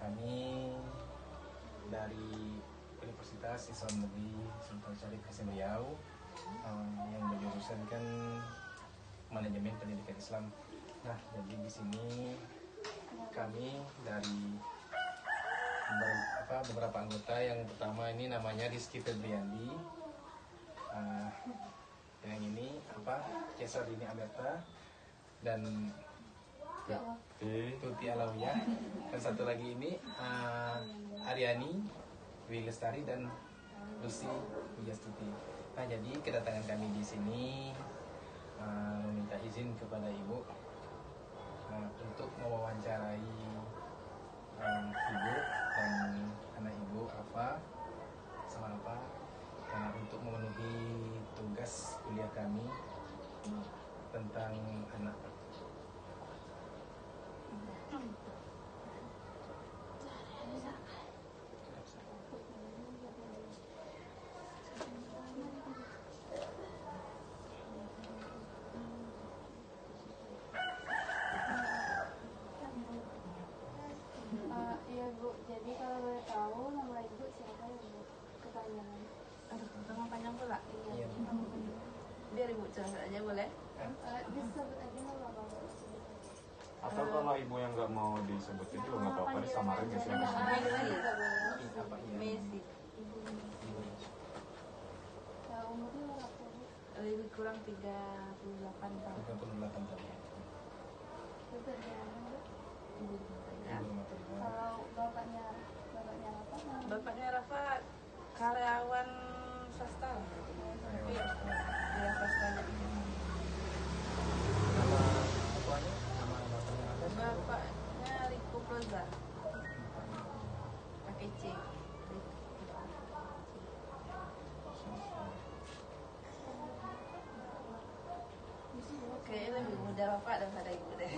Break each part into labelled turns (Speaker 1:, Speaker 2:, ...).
Speaker 1: kami dari Universitas Islam Negeri Sultan Syarif Hasanuddin Riau yang berjurusan kan manajemen pendidikan Islam. Nah, jadi di sini kami dari beberapa anggota. Yang pertama ini namanya Rizky Febriandi, yang ini Cesar Dini Amerta dan Tuti Alawiyah, dan satu lagi ini Aryani Wilestari dan Lucy Wijastuti. Nah, jadi kedatangan kami di sini meminta izin kepada ibu untuk mewawancarai ibu dan anak ibu Alfa sama Alfa untuk memenuhi tugas kuliah kami tentang anak.
Speaker 2: Iya Bu, jadi kalau boleh tahu nama ibu siapa ya Bu? Kepanjangan.
Speaker 3: Nama panjang pula?
Speaker 1: Iya.
Speaker 3: Biar ibu jelaskan aja boleh?
Speaker 2: Disebut aja nama bapak.
Speaker 4: Atau kalau ibu yang nggak mau disebutin juga nggak apa-apa, disamarin ke sini.
Speaker 3: Messi.
Speaker 2: Umurnya berapa Bu?
Speaker 3: Lebih kurang 38 tahun.
Speaker 1: 38 tahun.
Speaker 2: Pekerjaannya Bu?
Speaker 3: Ya.
Speaker 2: Kalau bapaknya apa?
Speaker 3: Bapaknya Rafa karyawan swasta. Tapi ya swastanya.
Speaker 1: Nama bapaknya? Nama bapaknya apa?
Speaker 3: Bapaknya Riko Proza. Pakai C. Kayaknya lebih muda bapak daripada ibu deh.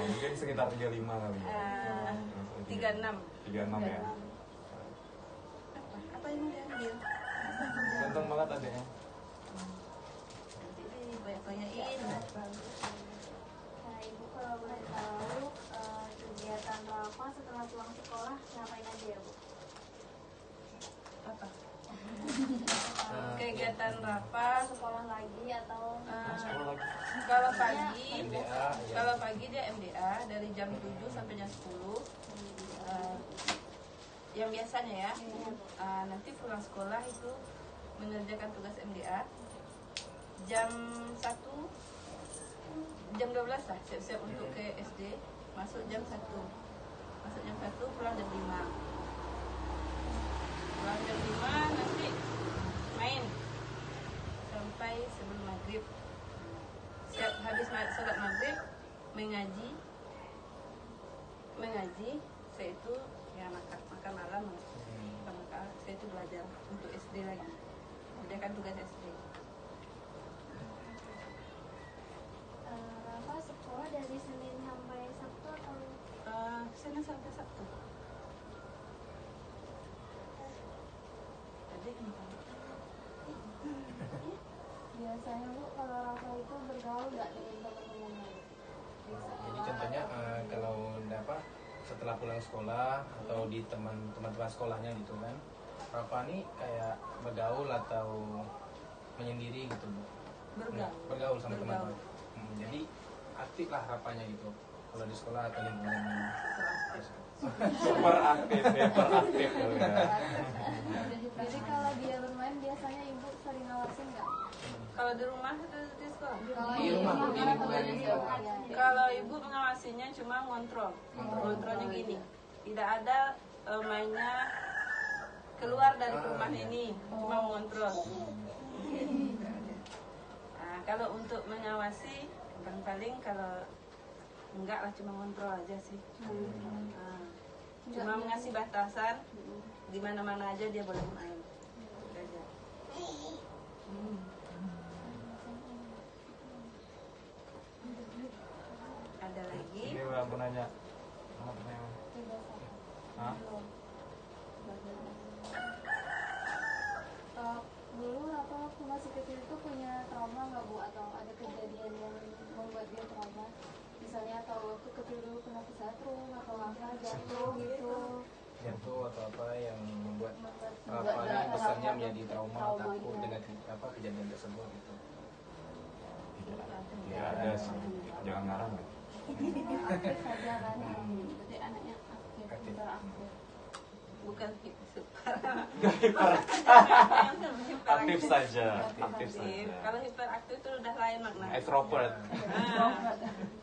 Speaker 4: Mungkin sekitar 35 kali ya.
Speaker 3: 36.
Speaker 4: 36 ya.
Speaker 3: Apa yang mau diambil?
Speaker 4: Ganteng banget adeknya.
Speaker 3: Jadi banyak-banyakin.
Speaker 2: Nah ibu kalau boleh tahu kegiatan Rafa setelah pulang sekolah ngapain aja ya Bu?
Speaker 3: Apa? Kegiatan Rafa
Speaker 2: Sekolah lagi atau
Speaker 3: kalau pagi
Speaker 1: MDA, ya.
Speaker 3: kalau pagi dia MDA dari jam 7 sampai jam 10. Yang biasanya ya. Nanti pulang sekolah itu mengerjakan tugas MDA. Jam 1 jam 12 lah siap-siap untuk ke SD. Masuk jam 1. Pulang jam 5. Pulang jam 5 nanti main sampai sebelum maghrib. Siap habis sholat maghrib mengaji. Saya itu ya makan malam. Saya itu belajar untuk SD lagi. Kerjakan tugas SD.
Speaker 2: Rafa sekolah dari Senin sampai Sabtu atau?
Speaker 3: Senin sampai Sabtu. Jadi
Speaker 2: Biasanya Bu kalau Rafa itu bergaul nggak dengan teman-temannya?
Speaker 1: Jadi contohnya kalau setelah pulang sekolah atau di teman-teman sekolahnya gitu kan, Rafa nih kayak bergaul atau menyendiri gitu Bu? Bergaul sama teman-teman. Jadi aktif lah Rafanya gitu kalau di sekolah atau lingkungan
Speaker 4: Super aktif ya.
Speaker 2: Jadi kalau dia bermain biasanya ibu sering ngawasin nggak?
Speaker 3: kalau di rumah atau di sekolah?
Speaker 1: Di rumah, di lingkungan ini.
Speaker 3: Kalau ibu mengawasinya cuma ngontrolnya gini, tidak ada mainnya keluar dari rumah ini, cuma mengontrol. Nah, kalau untuk mengawasi paling kalau enggak lah, cuma ngontrol aja sih. Cuma mengasih batasan di mana-mana aja dia boleh main. Gitu aja. Ada lagi?
Speaker 4: Ini udah mau nanya. Hah?
Speaker 2: Dulu Rafa waktu masih kecil itu punya trauma nggak Bu? Atau ada kejadian yang membuat dia trauma? Misalnya atau waktu kecil dulu kena kesetrum atau apa jatuh gitu.
Speaker 1: Jatuh atau apa yang membuat
Speaker 2: Membuat
Speaker 1: Rafa ini besarnya menjadi trauma,
Speaker 2: trauma
Speaker 1: takut
Speaker 2: gitu.
Speaker 1: dengan kejadian tersebut gitu.
Speaker 4: Tidak ada sih. Jangan ngarang ya.
Speaker 2: Aktif saja kan.
Speaker 5: Jadi anaknya aktif,
Speaker 1: Aktif.
Speaker 5: beraktif.
Speaker 3: Bukan super.
Speaker 4: Aktif saja, aktif saja.
Speaker 3: Kalau hiperaktif itu udah lain makna.
Speaker 4: Extrovert.
Speaker 3: Ah,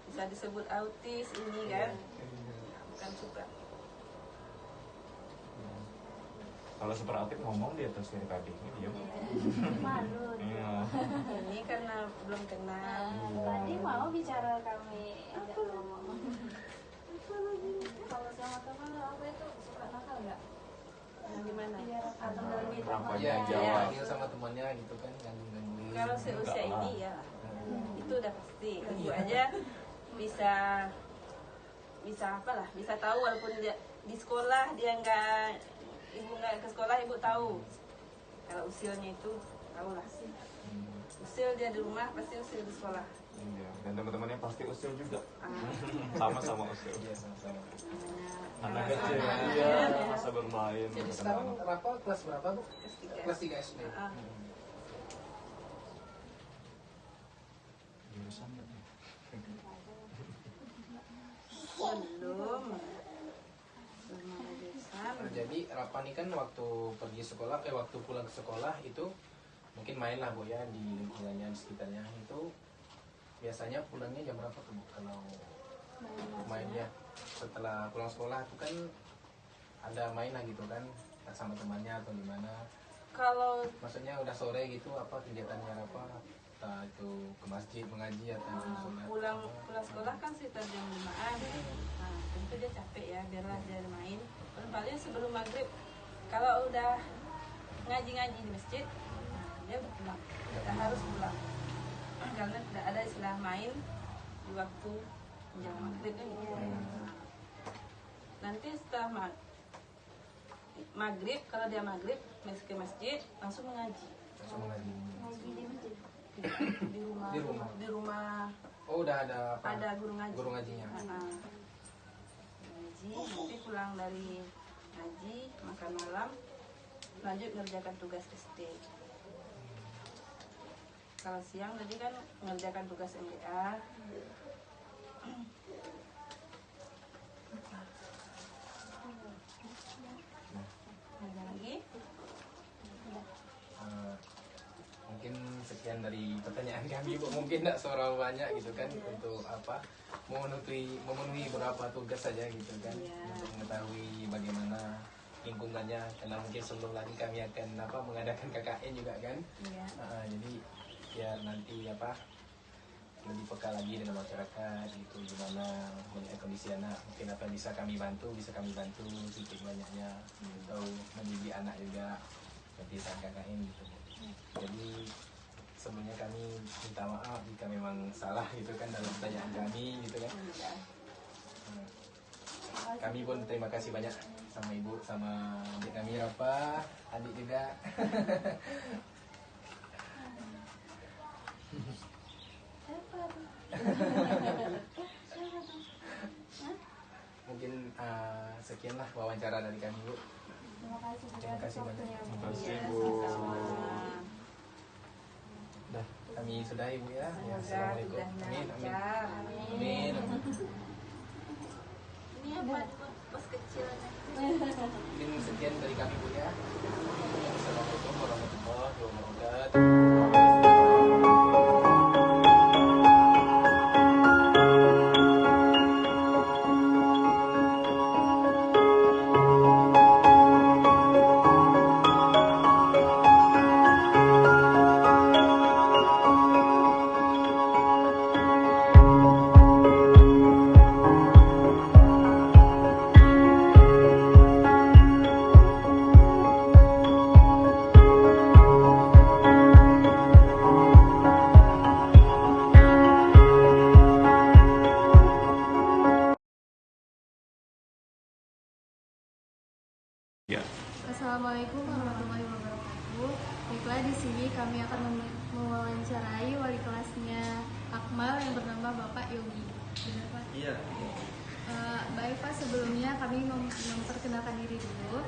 Speaker 3: bisa disebut autis ini kan. Bukan super.
Speaker 4: Kalau super aktif ngomong dia terus dari tadi. Diam.
Speaker 2: Malu.
Speaker 4: Iya.
Speaker 3: Ini karena belum kenal.
Speaker 2: Tadi mau bicara kami ajak ngomong. Kalau sama teman apa itu suka nakal nggak?
Speaker 3: Yang gimana?
Speaker 2: Iya, atau lebih
Speaker 4: Berapa
Speaker 1: Ya,
Speaker 4: yang
Speaker 1: dia
Speaker 4: jawab?
Speaker 1: panggil sama temannya gitu kan, ganggu-gangguin.
Speaker 3: Kalau seusia ini ya itu udah pasti. Ibu aja bisa apa lah, bisa tahu walaupun dia di sekolah dia ibu nggak ke sekolah, ibu tahu. Kalau usilnya itu tahu lah. Usil dia di rumah pasti usil di sekolah.
Speaker 4: Iya. Dan teman-temannya pasti usil juga.
Speaker 3: Ah,
Speaker 4: Sama-sama usil.
Speaker 1: Iya, sama-sama.
Speaker 4: Anak
Speaker 3: namanya-
Speaker 4: kecil
Speaker 3: namanya-
Speaker 4: ya, masa bermain.
Speaker 1: Jadi sekarang Rafa kelas berapa, Bu?
Speaker 3: Kelas tiga.
Speaker 1: Kelas 3 SD.
Speaker 3: Ah.
Speaker 4: Jurusan nggak ya?
Speaker 3: Belum ada jurusan.
Speaker 1: Jadi Rafa ini kan waktu pergi sekolah, waktu pulang ke sekolah itu mungkin main lah, Bu ya, di lingkungannya di sekitarnya itu. Biasanya pulangnya jam berapa tuh, Bu? Kalau main ya setelah pulang sekolah itu kan ada main lah gitu kan sama temannya atau gimana?
Speaker 3: Kalau
Speaker 1: Maksudnya udah sore gitu, apa kegiatannya Rafa? Entah itu ke masjid mengaji atau sholat?
Speaker 3: pulang sekolah kan sekitar jam 5-an. Nah, tentu dia capek ya, biarlah dia main. Paling sebelum maghrib, kalau udah ngaji-ngaji di masjid, nah, dia pulang. Kita harus pulang. Karena tidak ada istilah main di waktu jam maghrib kan gitu. Nah, nanti setelah maghrib, kalau dia maghrib ke masjid langsung mengaji.
Speaker 1: Langsung mengaji.
Speaker 2: ngaji di masjid.
Speaker 3: Di rumah.
Speaker 1: Di rumah.
Speaker 3: Di rumah
Speaker 1: Oh, udah ada apa?
Speaker 3: ada guru ngaji.
Speaker 1: Guru ngajinya.
Speaker 3: Ngaji, nanti pulang dari ngaji, makan malam, lanjut mengerjakan tugas SD. Kalau siang tadi kan mengerjakan tugas MBA. Ada lagi?
Speaker 1: Mungkin sekian dari pertanyaan kami, Bu. Mungkin tidak seberapa banyak gitu kan untuk apa memenuhi beberapa tugas saja gitu kan,
Speaker 3: Iya.
Speaker 1: untuk mengetahui bagaimana lingkungannya, karena mungkin sebelum lagi kami akan mengadakan KKN juga kan.
Speaker 3: Iya.
Speaker 1: Jadi biar nanti lebih peka lagi dengan masyarakat gitu, gimana melihat kondisi anak, mungkin apa yang bisa kami bantu sedikit banyaknya, atau mendidik anak juga seperti saat KKN gitu. Jadi sebelumnya kami minta maaf jika memang salah gitu kan dalam pertanyaan kami gitu kan. Kami pun terima kasih banyak sama ibu, sama adik kami Rafa, adik juga.
Speaker 2: Siapa tuh?
Speaker 1: Mungkin sekianlah wawancara dari kami, Bu.
Speaker 2: Terima kasih juga
Speaker 1: Terima kasih
Speaker 2: atas waktunya,
Speaker 1: banyak.
Speaker 2: Bu.
Speaker 4: Terima kasih,
Speaker 3: Iya,
Speaker 4: Bu.
Speaker 3: sama-sama.
Speaker 1: Dah, kami sudah ibu ya. Ya,
Speaker 3: Semoga
Speaker 1: Assalamualaikum.
Speaker 3: sudah
Speaker 1: Amin, amin.
Speaker 3: lancar.
Speaker 1: Amin.
Speaker 3: Ini apa pas kecilnya?
Speaker 1: Mungkin sekian dari kami, Bu ya. Assalamualaikum warahmatullahi wabarakatuh.
Speaker 4: Ya.
Speaker 5: Assalamualaikum warahmatullahi wabarakatuh. Baiklah, di sini kami akan mewawancarai wali kelasnya Akmal yang bernama Bapak Yogi. Benar, Pak.
Speaker 6: Iya.
Speaker 5: Baik Pak, sebelumnya kami memperkenalkan diri dulu.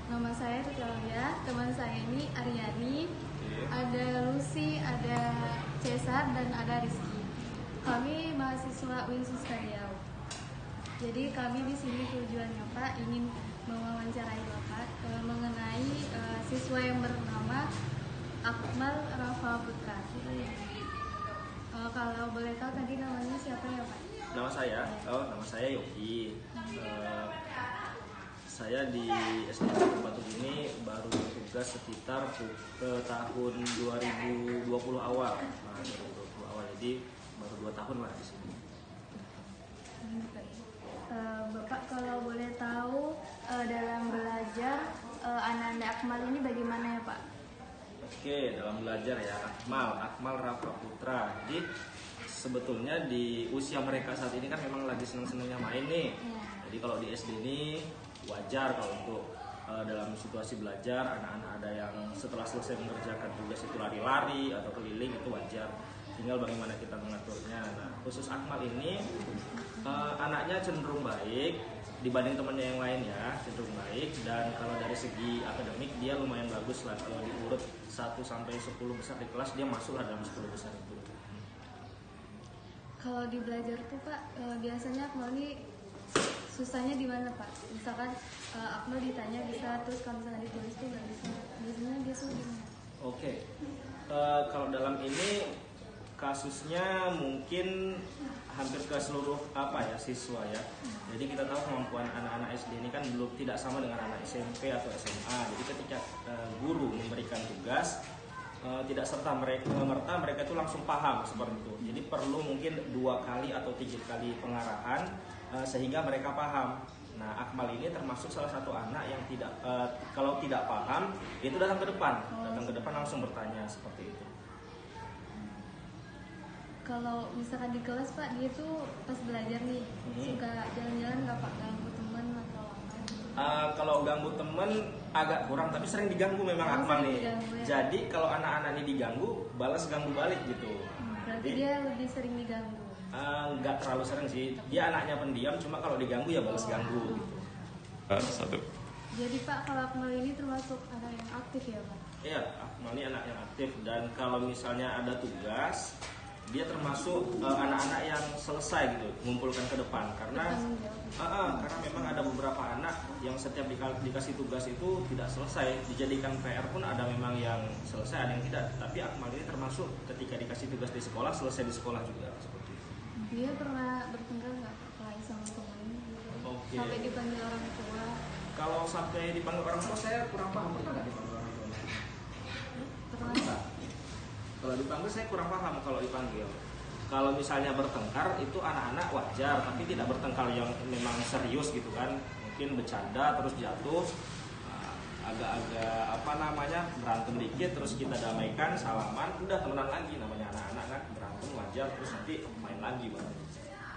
Speaker 5: Nama saya Tutelia, teman saya ini Aryani, ada Lucy, ada Cesar, dan ada Rizky. Kami mahasiswa Winsuska Riau. Jadi kami di sini tujuannya Pak ingin mewawancarai Bapak mengenai siswa yang bernama Akmal Rafa Putra. Kalau boleh tahu tadi namanya siapa ya Pak?
Speaker 6: Nama saya Yogi. Saya di SD Batu ini baru bertugas sekitar tahun 2020 awal. Nah, 2020 awal, jadi baru 2 tahun lah di sini.
Speaker 5: Bapak kalau boleh tahu dalam belajar Ananda Akmal ini bagaimana ya Pak?
Speaker 6: Oke, dalam belajar ya, Akmal Rafa Putra. Jadi sebetulnya di usia mereka saat ini kan memang lagi senang-senangnya main nih. Jadi kalau di SD ini wajar kalau untuk dalam situasi belajar anak-anak ada yang setelah selesai mengerjakan tugas itu lari-lari atau keliling, itu wajar. Tinggal bagaimana kita mengaturnya. Nah, khusus Akmal ini anaknya cenderung baik dibanding temannya yang lain ya, cenderung baik, dan kalau dari segi akademik dia lumayan bagus lah. Kalau diurut 1 sampai 10 besar di kelas dia masuk lah dalam 10 besar itu.
Speaker 5: Kalau di belajar tuh Pak, biasanya Akmal ini susahnya di mana Pak? Misalkan Akmal ditanya bisa, terus kalau misalnya ditulis tuh nggak bisa. Biasanya dia sulit di mana?
Speaker 6: Oke, kalau dalam ini kasusnya mungkin hampir ke seluruh siswa ya. Jadi kita tahu kemampuan anak-anak SD ini kan belum tidak sama dengan anak SMP atau SMA. Jadi ketika guru memberikan tugas, tidak serta merta mereka itu langsung paham seperti itu. Jadi perlu mungkin 2 kali atau 3 kali pengarahan sehingga mereka paham. Nah, Akmal ini termasuk salah satu anak yang kalau tidak paham itu datang ke depan langsung bertanya seperti itu.
Speaker 5: Kalau misalkan di kelas Pak, dia tuh pas belajar nih suka jalan-jalan nggak Pak, ganggu teman atau apa?
Speaker 6: Kalau ganggu teman agak kurang, tapi sering diganggu memang Akmal nih.
Speaker 5: Diganggu, ya?
Speaker 6: Jadi kalau anak-anak ini diganggu, balas ganggu balik gitu.
Speaker 5: Berarti dia lebih sering diganggu.
Speaker 6: Nggak terlalu sering sih. Dia anaknya pendiam, cuma kalau diganggu ya balas ganggu gitu.
Speaker 4: Satu.
Speaker 5: Jadi Pak, kalau Akmal ini termasuk anak yang aktif ya Pak?
Speaker 6: Iya, Akmal ini anak yang aktif, dan kalau misalnya ada tugas, dia termasuk anak-anak yang selesai gitu, mengumpulkan ke depan, karena memang ada beberapa anak yang setiap dikasih tugas itu tidak selesai, dijadikan PR pun ada memang yang selesai, ada yang tidak. Tapi Akmal ini termasuk ketika dikasih tugas di sekolah, selesai di sekolah juga seperti itu.
Speaker 5: Dia pernah bertengkar nggak Pak sama teman gitu?
Speaker 6: Oke.
Speaker 5: Sampai dipanggil orang tua?
Speaker 6: Kalau sampai dipanggil orang tua saya kurang paham, pernah nggak dipanggil orang tua?
Speaker 5: Pernah.
Speaker 6: Kalau dipanggil saya kurang paham kalau dipanggil. Kalau misalnya bertengkar itu anak-anak wajar, tapi tidak bertengkar yang memang serius gitu kan. Mungkin bercanda terus jatuh, agak-agak berantem dikit, terus kita damaikan, salaman, udah temenan lagi. Namanya anak-anak kan berantem wajar, terus nanti main lagi baru.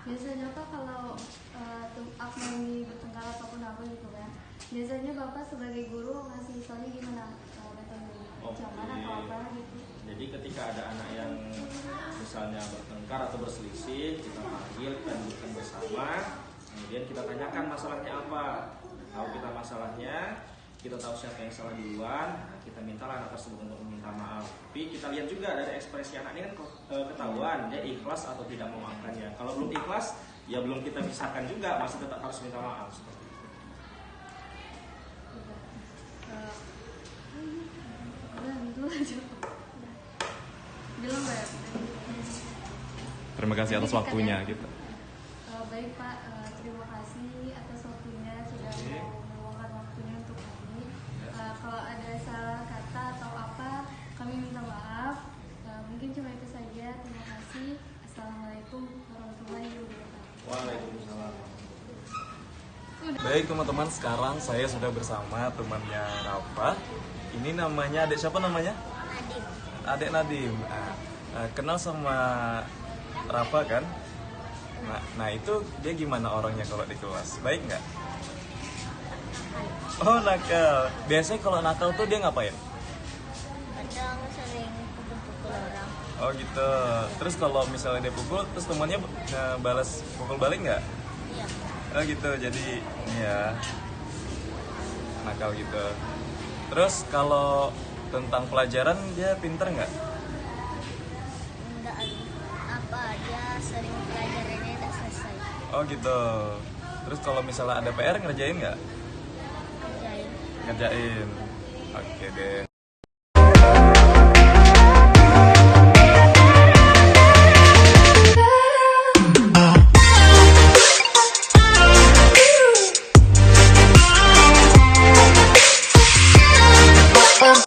Speaker 5: Biasanya Pak kalau Akmal ini bertengkar ataupun apa gitu kan, biasanya Bapak sebagai guru ngasih soalnya gimana? Metode ancaman atau apa gitu?
Speaker 6: Jadi ketika ada anak yang misalnya bertengkar atau berselisih, kita panggil, kita dudukkan bersama, kemudian kita tanyakan masalahnya apa. Tahu kita masalahnya, kita tahu siapa yang salah duluan, kita mintalah anak tersebut untuk meminta maaf. Tapi kita lihat juga dari ekspresi anak ini kan ketahuan dia ikhlas atau tidak memaafkannya. Kalau belum ikhlas, ya belum kita pisahkan juga, masih tetap harus minta maaf seperti itu.
Speaker 5: Itu aja. Belum Pak.
Speaker 4: Terima kasih atas waktunya gitu.
Speaker 5: Baik Pak, terima kasih atas waktunya sudah meluangkan waktunya untuk kami. Kalau ada salah kata atau apa, kami minta maaf. Mungkin cuma itu saja. Terima kasih. Assalamualaikum warahmatullahi wabarakatuh.
Speaker 6: Waalaikumsalam.
Speaker 4: Baik teman-teman, sekarang saya sudah bersama temannya Rafa. Ini namanya adik siapa namanya?
Speaker 2: Nadim.
Speaker 4: Adik Nadim. Kenal sama Rafa kan? Nah itu dia gimana orangnya kalau di kelas? Baik nggak? Oh nakal. Biasanya kalau nakal tuh dia ngapain?
Speaker 2: Kadang sering pukul-pukul orang.
Speaker 4: Oh gitu. Terus kalau misalnya dia pukul, terus temannya balas pukul balik nggak?
Speaker 2: Iya.
Speaker 4: Oh gitu. Jadi ya nakal gitu. Terus kalau tentang pelajaran dia pinter nggak?
Speaker 2: Enggak, apa dia sering pelajarannya tidak selesai.
Speaker 4: Oh gitu. Terus kalau misalnya ada PR ngerjain nggak?
Speaker 2: Kerjain.
Speaker 4: Ngerjain. Oke deh.